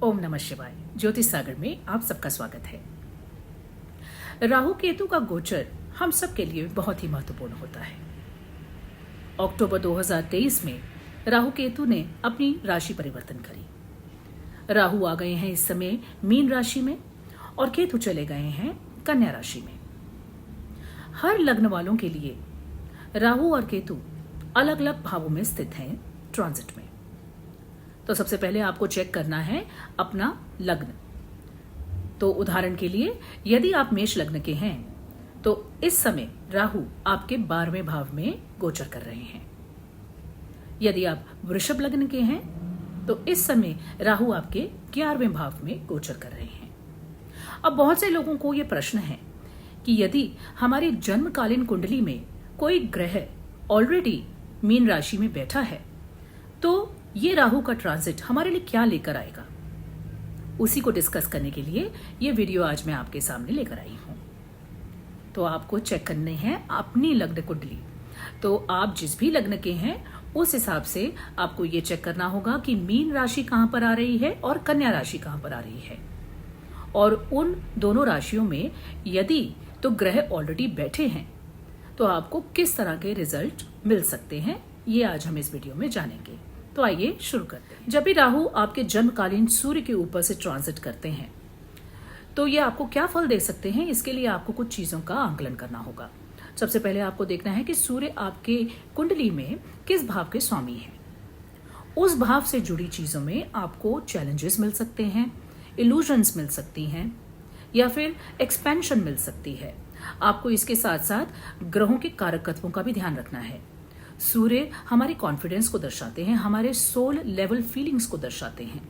ओम नमः शिवाय। ज्योतिष सागर में आप सबका स्वागत है। राहु केतु का गोचर हम सब के लिए बहुत ही महत्वपूर्ण होता है। अक्टूबर 2023 में राहु केतु ने अपनी राशि परिवर्तन करी। राहु आ गए हैं इस समय मीन राशि में और केतु चले गए हैं कन्या राशि में। हर लग्न वालों के लिए राहु और केतु अलग अलग भावों में स्थित हैं ट्रांजिट में। तो सबसे पहले आपको चेक करना है अपना लग्न। तो उदाहरण के लिए यदि आप मेष लग्न के हैं तो इस समय राहु आपके 12वें भाव में गोचर कर रहे हैं। यदि आप वृषभ लग्न के हैं तो इस समय राहु आपके 11वें भाव में गोचर कर रहे हैं। अब बहुत से लोगों को यह प्रश्न है कि यदि हमारी जन्मकालीन कुंडली में कोई ग्रह ऑलरेडी मीन राशि में बैठा है तो ये राहु का ट्रांजिट हमारे लिए क्या लेकर आएगा, उसी को डिस्कस करने के लिए ये वीडियो आज मैं आपके सामने लेकर आई हूं। तो आपको चेक करने हैं अपनी लग्न कुंडली। तो आप जिस भी लग्न के हैं उस हिसाब से आपको ये चेक करना होगा कि मीन राशि कहां पर आ रही है और कन्या राशि कहां पर आ रही है, और उन दोनों राशियों में यदि तो ग्रह ऑलरेडी बैठे हैं तो आपको किस तरह के रिजल्ट मिल सकते हैं, ये आज हम इस वीडियो में जानेंगे। तो आइए शुरू करते हैं। जब भी राहु आपके जन्मकालीन सूर्य के ऊपर से ट्रांजिट करते हैं तो ये आपको क्या फल दे सकते हैं, इसके लिए आपको कुछ चीजों का आंकलन करना होगा। सबसे पहले आपको देखना है कि सूर्य आपके कुंडली में किस भाव के स्वामी हैं। उस भाव से जुड़ी चीजों में आपको चैलेंजेस मिल सकते हैं, इल्यूजन्स मिल सकती हैं, या फिर एक्सपेंशन मिल सकती है। आपको इसके साथ साथ ग्रहों के कारकत्वों का भी ध्यान रखना है। सूर्य हमारे कॉन्फिडेंस को दर्शाते हैं, हमारे सोल लेवल फीलिंग्स को दर्शाते हैं।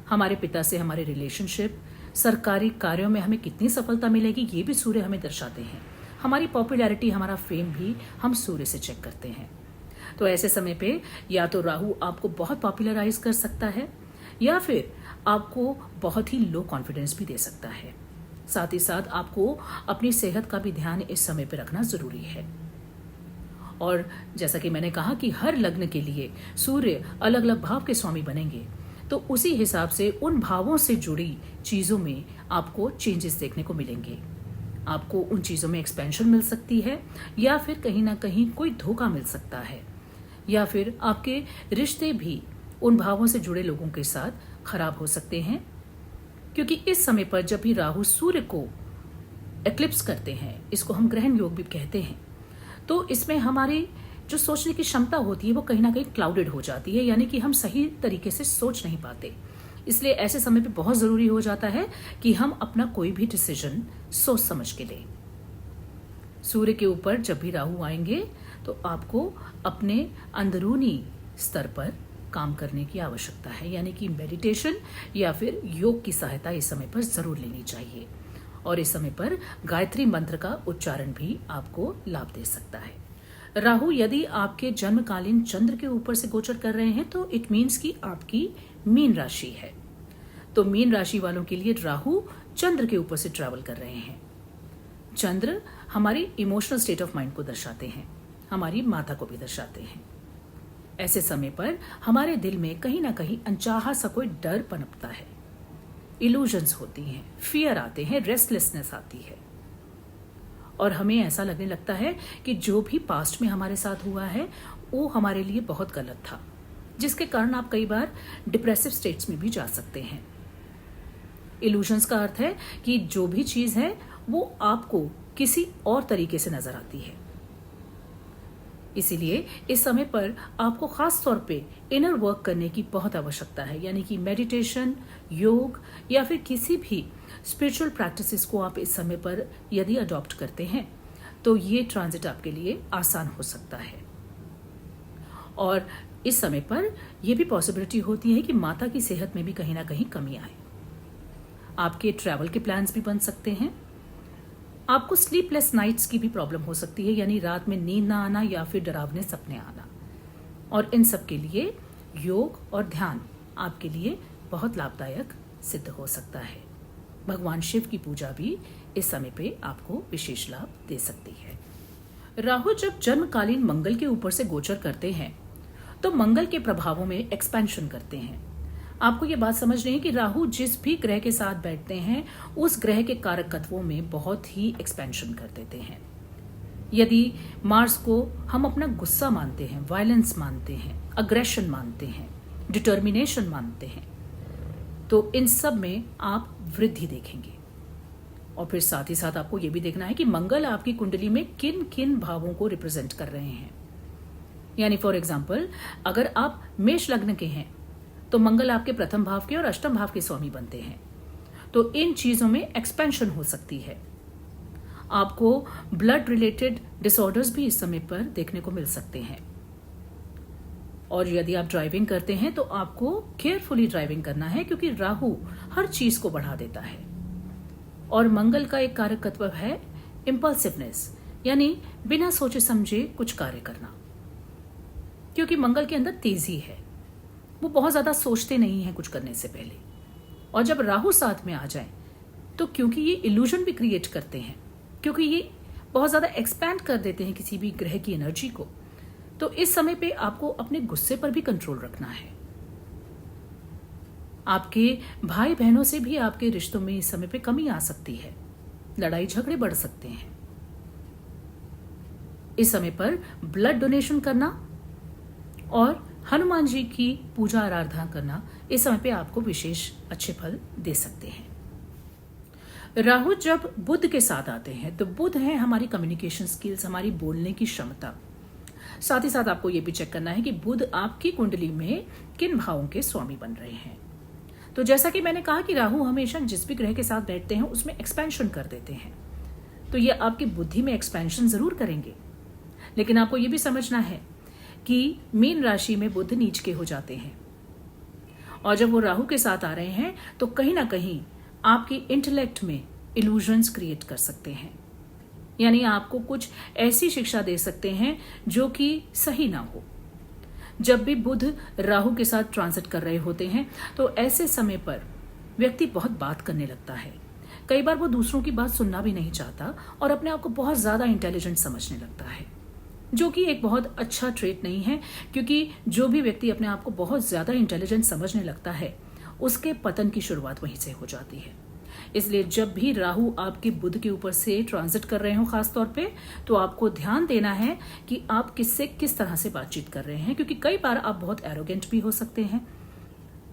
हमारे पिता से हमारे रिलेशनशिप, सरकारी कार्यों में हमें कितनी सफलता मिलेगी, ये भी सूर्य हमें दर्शाते हैं। हमारी पॉपुलैरिटी, हमारा फेम भी हम सूर्य से चेक करते हैं। तो ऐसे समय पे या तो राहु आपको बहुत पॉपुलराइज कर सकता है या फिर आपको बहुत ही लो कॉन्फिडेंस भी दे सकता है। साथ ही साथ आपको अपनी सेहत का भी ध्यान इस समय पे रखना जरूरी है। और जैसा कि मैंने कहा कि हर लग्न के लिए सूर्य अलग अलग भाव के स्वामी बनेंगे, तो उसी हिसाब से उन भावों से जुड़ी चीजों में आपको चेंजेस देखने को मिलेंगे। आपको उन चीजों में एक्सपेंशन मिल सकती है, या फिर कहीं ना कहीं कोई धोखा मिल सकता है, या फिर आपके रिश्ते भी उन भावों से जुड़े लोगों के साथ खराब हो सकते हैं। क्योंकि इस समय पर जब भी राहु सूर्य को एक्लिप्स करते हैं, इसको हम ग्रहण योग भी कहते हैं, तो इसमें हमारी जो सोचने की क्षमता होती है वो कहीं ना कहीं क्लाउडेड हो जाती है, यानी कि हम सही तरीके से सोच नहीं पाते। इसलिए ऐसे समय पे बहुत जरूरी हो जाता है कि हम अपना कोई भी डिसीजन सोच समझ के लें। सूर्य के ऊपर जब भी राहु आएंगे तो आपको अपने अंदरूनी स्तर पर काम करने की आवश्यकता है, यानी कि मेडिटेशन या फिर योग की सहायता इस समय पर जरूर लेनी चाहिए। और इस समय पर गायत्री मंत्र का उच्चारण भी आपको लाभ दे सकता है। राहु यदि आपके जन्मकालीन चंद्र के ऊपर से गोचर कर रहे हैं तो इट मीन्स कि आपकी मीन राशि है। तो मीन राशि वालों के लिए राहु चंद्र के ऊपर से ट्रैवल कर रहे हैं। चंद्र हमारी इमोशनल स्टेट ऑफ माइंड को दर्शाते हैं, हमारी माता को भी दर्शाते हैं। ऐसे समय पर हमारे दिल में कहीं ना कहीं अनचाहा सा कोई डर पनपता है, इल्यूजन्स होती हैं, फियर आते हैं, रेस्टलेसनेस आती है, और हमें ऐसा लगने लगता है कि जो भी पास्ट में हमारे साथ हुआ है वो हमारे लिए बहुत गलत था, जिसके कारण आप कई बार डिप्रेसिव स्टेट्स में भी जा सकते हैं। इल्यूजन्स का अर्थ है कि जो भी चीज है वो आपको किसी और तरीके से नजर आती है। इसीलिए इस समय पर आपको खास तौर पे इनर वर्क करने की बहुत आवश्यकता है, यानी कि मेडिटेशन, योग या फिर किसी भी स्पिरिचुअल प्रैक्टिसेस को आप इस समय पर यदि अडॉप्ट करते हैं तो ये ट्रांजिट आपके लिए आसान हो सकता है। और इस समय पर यह भी पॉसिबिलिटी होती है कि माता की सेहत में भी कहीं ना कहीं कमी आए। आपके ट्रैवल के प्लान्स भी बन सकते हैं। आपको स्लीपलेस नाइट्स की भी प्रॉब्लम हो सकती है, यानी रात में नींद ना आना या फिर डरावने सपने आना। और इन सब के लिए योग और ध्यान आपके लिए बहुत लाभदायक सिद्ध हो सकता है। भगवान शिव की पूजा भी इस समय पे आपको विशेष लाभ दे सकती है। राहु जब जन्मकालीन मंगल के ऊपर से गोचर करते हैं तो मंगल के प्रभावों में एक्सपेंशन करते हैं। आपको ये बात समझनी है कि राहु जिस भी ग्रह के साथ बैठते हैं उस ग्रह के कारक तत्वों में बहुत ही एक्सपेंशन कर देते हैं। यदि मार्स को हम अपना गुस्सा मानते हैं, वायलेंस मानते हैं, अग्रेशन मानते हैं, डिटर्मिनेशन मानते हैं, तो इन सब में आप वृद्धि देखेंगे। और फिर साथ ही साथ आपको यह भी देखना है कि मंगल आपकी कुंडली में किन किन भावों को रिप्रेजेंट कर रहे हैं। यानी फॉर एग्जाम्पल, अगर आप मेष लग्न के हैं तो मंगल आपके प्रथम भाव के और अष्टम भाव के स्वामी बनते हैं। तो इन चीजों में एक्सपेंशन हो सकती है। आपको ब्लड रिलेटेड डिसऑर्डर्स भी इस समय पर देखने को मिल सकते हैं। और यदि आप ड्राइविंग करते हैं तो आपको केयरफुली ड्राइविंग करना है, क्योंकि राहु हर चीज को बढ़ा देता है। और मंगल का एक कारक तत्व है इंपल्सिवनेस, यानी बिना सोचे समझे कुछ कार्य करना, क्योंकि मंगल के अंदर तेजी है। वो बहुत ज्यादा सोचते नहीं हैं कुछ करने से पहले। और जब राहु साथ में आ जाए तो क्योंकि ये इल्यूजन भी क्रिएट करते हैं, क्योंकि ये बहुत ज्यादा एक्सपैंड कर देते हैं किसी भी ग्रह की एनर्जी को, तो इस समय पे आपको अपने गुस्से पर भी कंट्रोल रखना है। आपके भाई बहनों से भी आपके रिश्तों में इस समय पे कमी आ सकती है, लड़ाई झगड़े बढ़ सकते हैं। इस समय पर ब्लड डोनेशन करना और हनुमान जी की पूजा आराधना करना इस समय पे आपको विशेष अच्छे फल दे सकते हैं। राहु जब बुध के साथ आते हैं तो बुध है हमारी कम्युनिकेशन स्किल्स, हमारी बोलने की क्षमता। साथ ही साथ आपको यह भी चेक करना है कि बुध आपकी कुंडली में किन भावों के स्वामी बन रहे हैं। तो जैसा कि मैंने कहा कि राहु हमेशा जिस भी ग्रह के साथ बैठते हैं उसमें एक्सपेंशन कर देते हैं, तो ये आपकी बुद्धि में एक्सपेंशन जरूर करेंगे। लेकिन आपको यह भी समझना है कि मीन राशि में बुध नीच के हो जाते हैं, और जब वो राहु के साथ आ रहे हैं तो कहीं ना कहीं आपकी इंटेलेक्ट में इल्यूजन्स क्रिएट कर सकते हैं। यानी आपको कुछ ऐसी शिक्षा दे सकते हैं जो कि सही ना हो। जब भी बुध राहु के साथ ट्रांजिट कर रहे होते हैं तो ऐसे समय पर व्यक्ति बहुत बात करने लगता है। कई बार वो दूसरों की बात सुनना भी नहीं चाहता और अपने आप को बहुत ज्यादा इंटेलिजेंट समझने लगता है, जो कि एक बहुत अच्छा ट्रेट नहीं है, क्योंकि जो भी व्यक्ति अपने आप को बहुत ज्यादा इंटेलिजेंट समझने लगता है उसके पतन की शुरुआत वहीं से हो जाती है। इसलिए जब भी राहु आपके बुध के ऊपर से ट्रांजिट कर रहे हो खास तौर पे, तो आपको ध्यान देना है कि आप किससे किस तरह से बातचीत कर रहे हैं, क्योंकि कई बार आप बहुत एरोगेंट भी हो सकते हैं।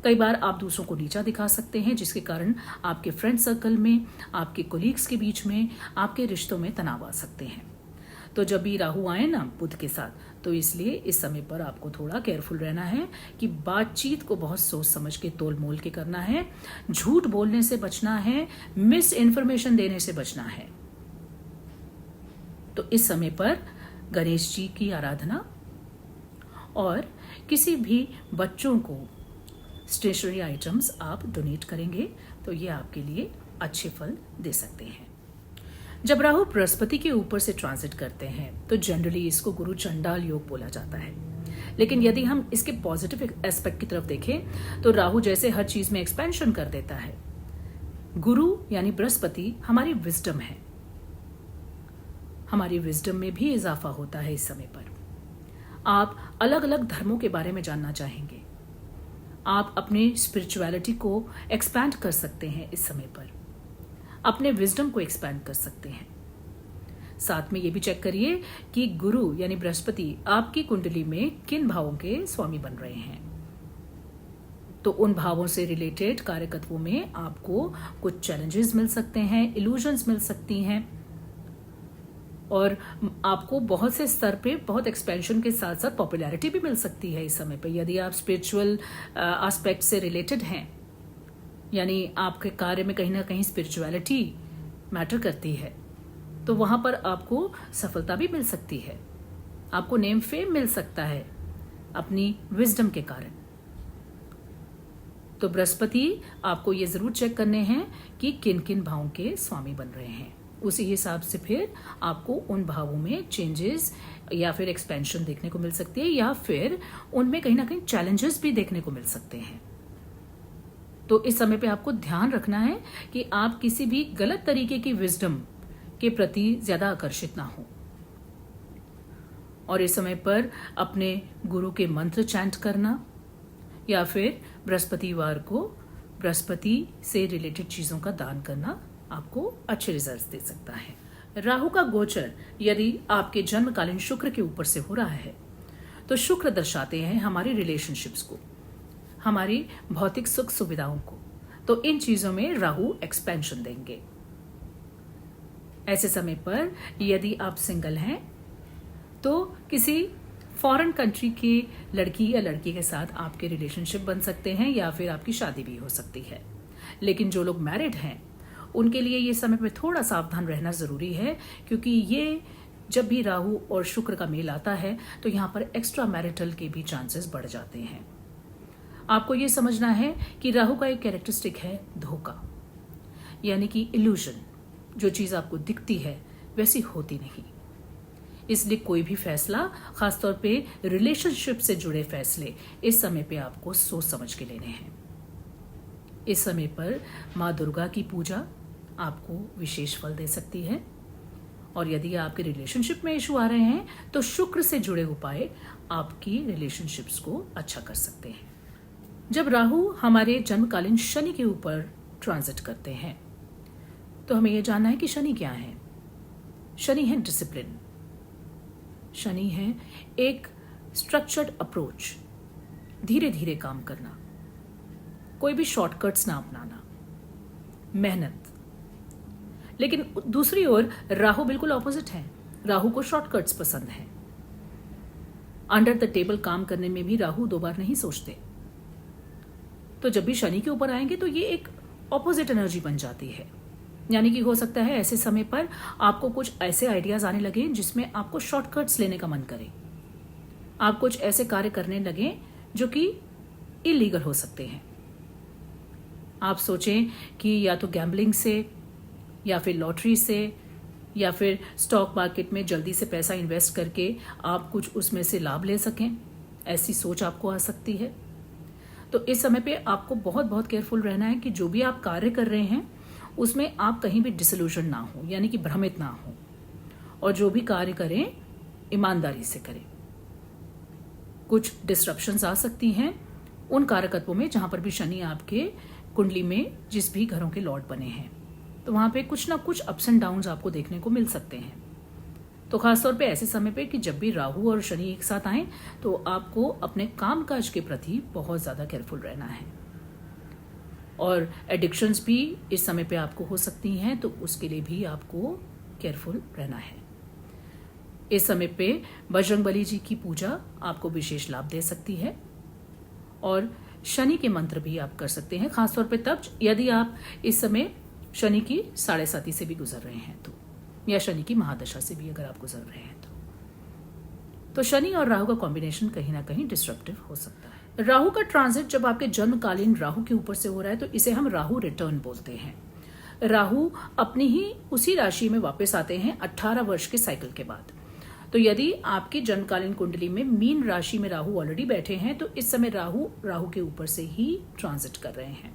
कई बार आप दूसरों को नीचा दिखा सकते हैं, जिसके कारण आपके फ्रेंड सर्कल में, आपके कोलीग्स के बीच में, आपके रिश्तों में तनाव आ सकते हैं। तो जब भी राहु आए ना बुध के साथ, तो इसलिए इस समय पर आपको थोड़ा केयरफुल रहना है कि बातचीत को बहुत सोच समझ के तोल मोल के करना है, झूठ बोलने से बचना है, मिस इन्फॉर्मेशन देने से बचना है। तो इस समय पर गणेश जी की आराधना और किसी भी बच्चों को स्टेशनरी आइटम्स आप डोनेट करेंगे तो ये आपके लिए अच्छे फल दे सकते हैं। जब राहु बृहस्पति के ऊपर से ट्रांजिट करते हैं तो जनरली इसको गुरु चंडाल योग बोला जाता है। लेकिन यदि हम इसके पॉजिटिव एस्पेक्ट की तरफ देखें तो राहु जैसे हर चीज में एक्सपेंशन कर देता है, गुरु यानी बृहस्पति हमारी विजडम है, हमारी विजडम में भी इजाफा होता है। इस समय पर आप अलग अलग धर्मों के बारे में जानना चाहेंगे, आप अपने स्पिरिचुअलिटी को एक्सपैंड कर सकते हैं, इस समय पर अपने विजडम को एक्सपैंड कर सकते हैं। साथ में ये भी चेक करिए कि गुरु यानी बृहस्पति आपकी कुंडली में किन भावों के स्वामी बन रहे हैं। तो उन भावों से रिलेटेड कारकत्वों में आपको कुछ चैलेंजेस मिल सकते हैं, इल्यूजन्स मिल सकती हैं, और आपको बहुत से स्तर पे बहुत एक्सपेंशन के साथ साथ पॉपुलैरिटी भी मिल सकती है इस समय पे। यदि आप स्पिरिचुअल एस्पेक्ट से रिलेटेड हैं, यानी आपके कार्य में कहीं ना कहीं स्पिरिचुअलिटी मैटर करती है, तो वहां पर आपको सफलता भी मिल सकती है, आपको नेम फेम मिल सकता है अपनी विजडम के कारण। तो बृहस्पति आपको ये जरूर चेक करने हैं कि किन किन भावों के स्वामी बन रहे हैं। उसी हिसाब से फिर आपको उन भावों में चेंजेस या फिर एक्सपेंशन देखने को मिल सकती है, या फिर उनमें कहीं ना कहीं चैलेंजेस भी देखने को मिल सकते हैं। तो इस समय पे आपको ध्यान रखना है कि आप किसी भी गलत तरीके की विजडम के प्रति ज्यादा आकर्षित ना हो, और इस समय पर अपने गुरु के मंत्र चैंट करना या फिर बृहस्पतिवार को बृहस्पति से रिलेटेड चीजों का दान करना आपको अच्छे रिजल्ट्स दे सकता है। राहु का गोचर यदि आपके जन्मकालीन शुक्र के ऊपर से हो रहा है तो शुक्र दर्शाते हैं हमारी रिलेशनशिप्स को, हमारी भौतिक सुख सुविधाओं को। तो इन चीजों में राहु एक्सपेंशन देंगे। ऐसे समय पर यदि आप सिंगल हैं तो किसी फॉरेन कंट्री के लड़की या लड़के के साथ आपके रिलेशनशिप बन सकते हैं या फिर आपकी शादी भी हो सकती है। लेकिन जो लोग मैरिड हैं उनके लिए ये समय पे थोड़ा सावधान रहना जरूरी है, क्योंकि ये जब भी राहु और शुक्र का मेल आता है तो यहाँ पर एक्स्ट्रा मैरिटल के भी चांसेस बढ़ जाते हैं। आपको ये समझना है कि राहु का एक कैरेक्टरिस्टिक है धोखा, यानी कि इल्यूजन। जो चीज आपको दिखती है वैसी होती नहीं। इसलिए कोई भी फैसला, खासतौर पे रिलेशनशिप से जुड़े फैसले, इस समय पे आपको सोच समझ के लेने हैं। इस समय पर माँ दुर्गा की पूजा आपको विशेष फल दे सकती है। और यदि आपके रिलेशनशिप में इशू आ रहे हैं तो शुक्र से जुड़े उपाय आपकी रिलेशनशिप्स को अच्छा कर सकते हैं। जब राहु हमारे जन्मकालीन शनि के ऊपर ट्रांजिट करते हैं तो हमें यह जानना है कि शनि क्या है। शनि है डिसिप्लिन, शनि है एक स्ट्रक्चर्ड अप्रोच, धीरे धीरे काम करना, कोई भी शॉर्टकट्स ना अपनाना, मेहनत। लेकिन दूसरी ओर राहु बिल्कुल ऑपोजिट है। राहु को शॉर्टकट्स पसंद है। अंडर द टेबल काम करने में भी राहु दो बार नहीं सोचते। तो जब भी शनि के ऊपर आएंगे तो ये एक ऑपोजिट एनर्जी बन जाती है। यानी कि हो सकता है ऐसे समय पर आपको कुछ ऐसे आइडियाज आने लगे जिसमें आपको शॉर्टकट्स लेने का मन करे। आप कुछ ऐसे कार्य करने लगे जो कि इलीगल हो सकते हैं। आप सोचें कि या तो गैम्बलिंग से या फिर लॉटरी से या फिर स्टॉक मार्केट में जल्दी से पैसा इन्वेस्ट करके आप कुछ उसमें से लाभ ले सकें, ऐसी सोच आपको आ सकती है। तो इस समय पे आपको बहुत बहुत केयरफुल रहना है कि जो भी आप कार्य कर रहे हैं उसमें आप कहीं भी डिसल्यूजन ना हो, यानी कि भ्रमित ना हो, और जो भी कार्य करें ईमानदारी से करें। कुछ डिस्ट्रप्शंस आ सकती हैं उन कारकत्वों में जहां पर भी शनि आपके कुंडली में जिस भी घरों के लॉर्ड बने हैं, तो वहां पे कुछ ना कुछ अप्स एंड डाउन्स आपको देखने को मिल सकते हैं। तो खासतौर पे ऐसे समय पे कि जब भी राहु और शनि एक साथ आए तो आपको अपने कामकाज के प्रति बहुत ज्यादा केयरफुल रहना है। और एडिक्शंस भी इस समय पे आपको हो सकती हैं, तो उसके लिए भी आपको केयरफुल रहना है। इस समय पे बजरंगबली जी की पूजा आपको विशेष लाभ दे सकती है। और शनि के मंत्र भी आप कर सकते हैं, खासतौर पे तब यदि आप इस समय शनि की 7.5 से भी गुजर रहे हैं तो, या शनि की महादशा से भी अगर आप गुजर रहे हैं तो शनि और राहु का कॉम्बिनेशन कहीं ना कहीं डिस्ट्रप्टिव हो सकता है। राहु का ट्रांजिट जब आपके जन्मकालीन राहु के ऊपर से हो रहा है तो इसे हम राहु रिटर्न बोलते हैं। राहु अपनी ही उसी राशि में वापस आते हैं 18 वर्ष के साइकिल के बाद। तो यदि आपकी जन्मकालीन कुंडली में मीन राशि में राहु ऑलरेडी बैठे हैं तो इस समय राहु के ऊपर से ही ट्रांजिट कर रहे हैं।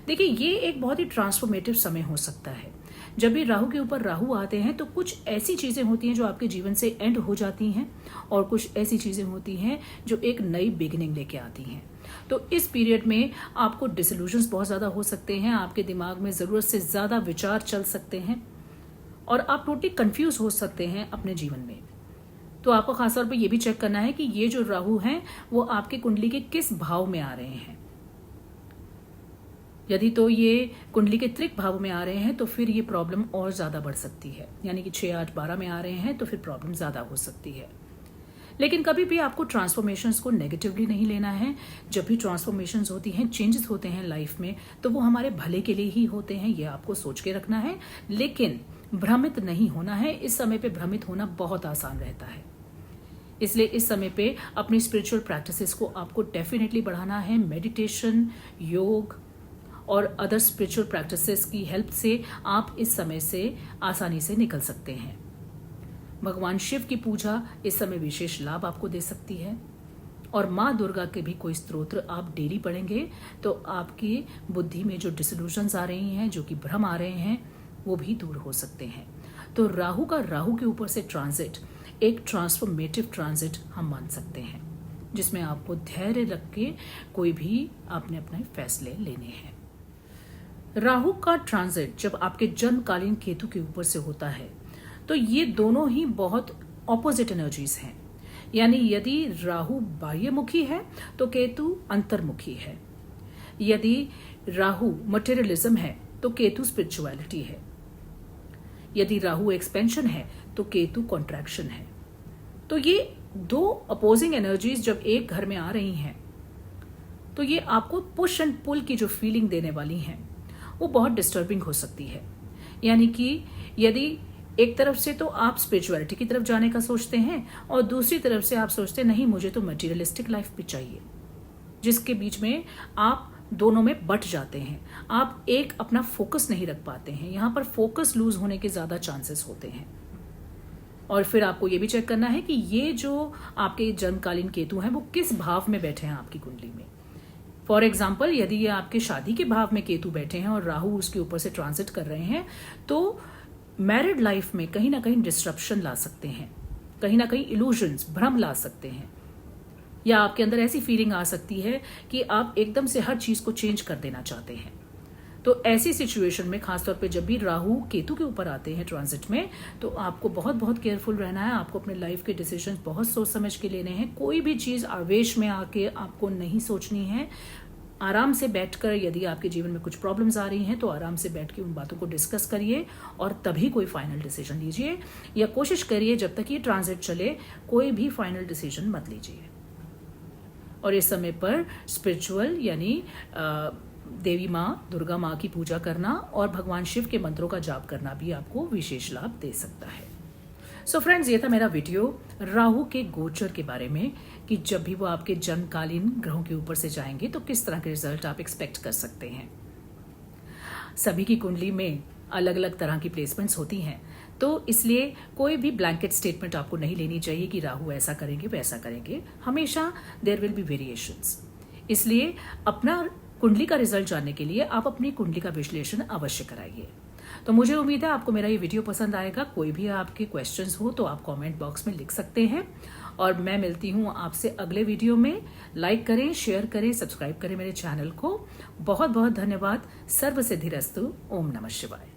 देखिए, ये एक बहुत ही ट्रांसफॉर्मेटिव समय हो सकता है। जब भी राहु के ऊपर राहु आते हैं तो कुछ ऐसी चीजें होती हैं जो आपके जीवन से एंड हो जाती हैं, और कुछ ऐसी चीजें होती हैं जो एक नई बिगिनिंग लेके आती हैं। तो इस पीरियड में आपको डिसल्यूजन्स बहुत ज्यादा हो सकते हैं, आपके दिमाग में जरूरत से ज्यादा विचार चल सकते हैं और आप टोटली कंफ्यूज हो सकते हैं अपने जीवन में। तो आपको खासतौर पर यह भी चेक करना है कि ये जो राहु हैं वो आपके कुंडली के किस भाव में आ रहे हैं। यदि तो ये कुंडली के त्रिक भाव में आ रहे हैं तो फिर ये प्रॉब्लम और ज्यादा बढ़ सकती है, यानी कि 6, 8, 12 में आ रहे हैं तो फिर प्रॉब्लम ज्यादा हो सकती है। लेकिन कभी भी आपको ट्रांसफॉर्मेशंस को नेगेटिवली नहीं लेना है। जब भी ट्रांसफॉर्मेशंस होती हैं, चेंजेस होते हैं लाइफ में, तो वो हमारे भले के लिए ही होते हैं, ये आपको सोच के रखना है। लेकिन भ्रमित नहीं होना है। इस समय पे भ्रमित होना बहुत आसान रहता है। इसलिए इस समय पे अपनी स्पिरिचुअल प्रैक्टिसेस को आपको डेफिनेटली बढ़ाना है। मेडिटेशन, योग और अदर स्पिरिचुअल प्रैक्टिसेस की हेल्प से आप इस समय से आसानी से निकल सकते हैं। भगवान शिव की पूजा इस समय विशेष लाभ आपको दे सकती है। और माँ दुर्गा के भी कोई स्तोत्र आप डेली पढ़ेंगे तो आपकी बुद्धि में जो डिसल्यूजन्स आ रही हैं, जो कि भ्रम आ रहे हैं, वो भी दूर हो सकते हैं। तो राहु का राहु के ऊपर से ट्रांजिट एक ट्रांसफॉर्मेटिव ट्रांजिट हम मान सकते हैं। जिसमें आपको धैर्य रख के कोई भी आपने अपने फैसले लेने हैं। राहु का ट्रांजिट जब आपके जन्मकालीन केतु के ऊपर से होता है तो ये दोनों ही बहुत ऑपोजिट एनर्जीज हैं। यानी यदि राहु बाह्यमुखी है तो केतु अंतर्मुखी है। यदि राहु मटेरियलिज्म है तो केतु स्पिरिचुअलिटी है। यदि राहु एक्सपेंशन है तो केतु कॉन्ट्रैक्शन है। तो ये दो अपोजिंग एनर्जीज जब एक घर में आ रही हैं तो ये आपको पुश एंड पुल की जो फीलिंग देने वाली हैं वो बहुत डिस्टर्बिंग हो सकती है। यानी कि यदि एक तरफ से तो आप स्पिरिचुअलिटी की तरफ जाने का सोचते हैं और दूसरी तरफ से आप सोचते हैं नहीं मुझे तो मटेरियलिस्टिक लाइफ भी चाहिए, जिसके बीच में आप दोनों में बट जाते हैं। आप एक अपना फोकस नहीं रख पाते हैं। यहां पर फोकस लूज होने के ज्यादा चांसेस होते हैं। और फिर आपको ये भी चेक करना है कि ये जो आपके जन्मकालीन केतु हैं वो किस भाव में बैठे हैं आपकी कुंडली में। फॉर एग्जाम्पल यदि ये आपके शादी के भाव में केतु बैठे हैं और राहु उसके ऊपर से ट्रांजिट कर रहे हैं तो मैरिड लाइफ में कहीं ना कहीं डिस्ट्रप्शन ला सकते हैं, कहीं ना कहीं इल्यूजन्स, भ्रम ला सकते हैं, या आपके अंदर ऐसी फीलिंग आ सकती है कि आप एकदम से हर चीज को चेंज कर देना चाहते हैं। तो ऐसी सिचुएशन में खासतौर पे जब भी राहु केतु के ऊपर आते हैं ट्रांजिट में तो आपको बहुत बहुत केयरफुल रहना है। आपको अपने लाइफ के डिसीजन बहुत सोच समझ के लेने हैं। कोई भी चीज आवेश में आके आपको नहीं सोचनी है। आराम से बैठकर यदि आपके जीवन में कुछ प्रॉब्लम्स आ रही हैं तो आराम से बैठ के उन बातों को डिस्कस करिए और तभी कोई फाइनल डिसीजन लीजिए, या कोशिश करिए जब तक ये ट्रांजिट चले कोई भी फाइनल डिसीजन मत लीजिए। और इस समय पर स्पिरिचुअल यानी देवी माँ दुर्गा माँ की पूजा करना और भगवान शिव के मंत्रों का जाप करना भी आपको विशेष लाभ दे सकता है। सो फ्रेंड्स, ये था मेरा वीडियो राहु के गोचर के बारे में कि जब भी वो आपके जन्मकालीन ग्रहों के ऊपर से जाएंगे तो किस तरह के रिजल्ट आप एक्सपेक्ट कर सकते हैं। सभी की कुंडली में अलग अलग तरह की प्लेसमेंट्स होती हैं, तो इसलिए कोई भी ब्लैंकेट स्टेटमेंट आपको नहीं लेनी चाहिए कि राहु ऐसा करेंगे वैसा करेंगे। हमेशा देयर विल बी वेरिएशंस। इसलिए अपना कुंडली का रिजल्ट जानने के लिए आप अपनी कुंडली का विश्लेषण अवश्य कराइए। तो मुझे उम्मीद है आपको मेरा ये वीडियो पसंद आएगा। कोई भी आपके क्वेश्चंस हो तो आप कमेंट बॉक्स में लिख सकते हैं और मैं मिलती हूँ आपसे अगले वीडियो में। लाइक करें, शेयर करें, सब्सक्राइब करें मेरे चैनल को। बहुत बहुत धन्यवाद। सर्व सिद्धिरस्तु। ओम नमः शिवाय।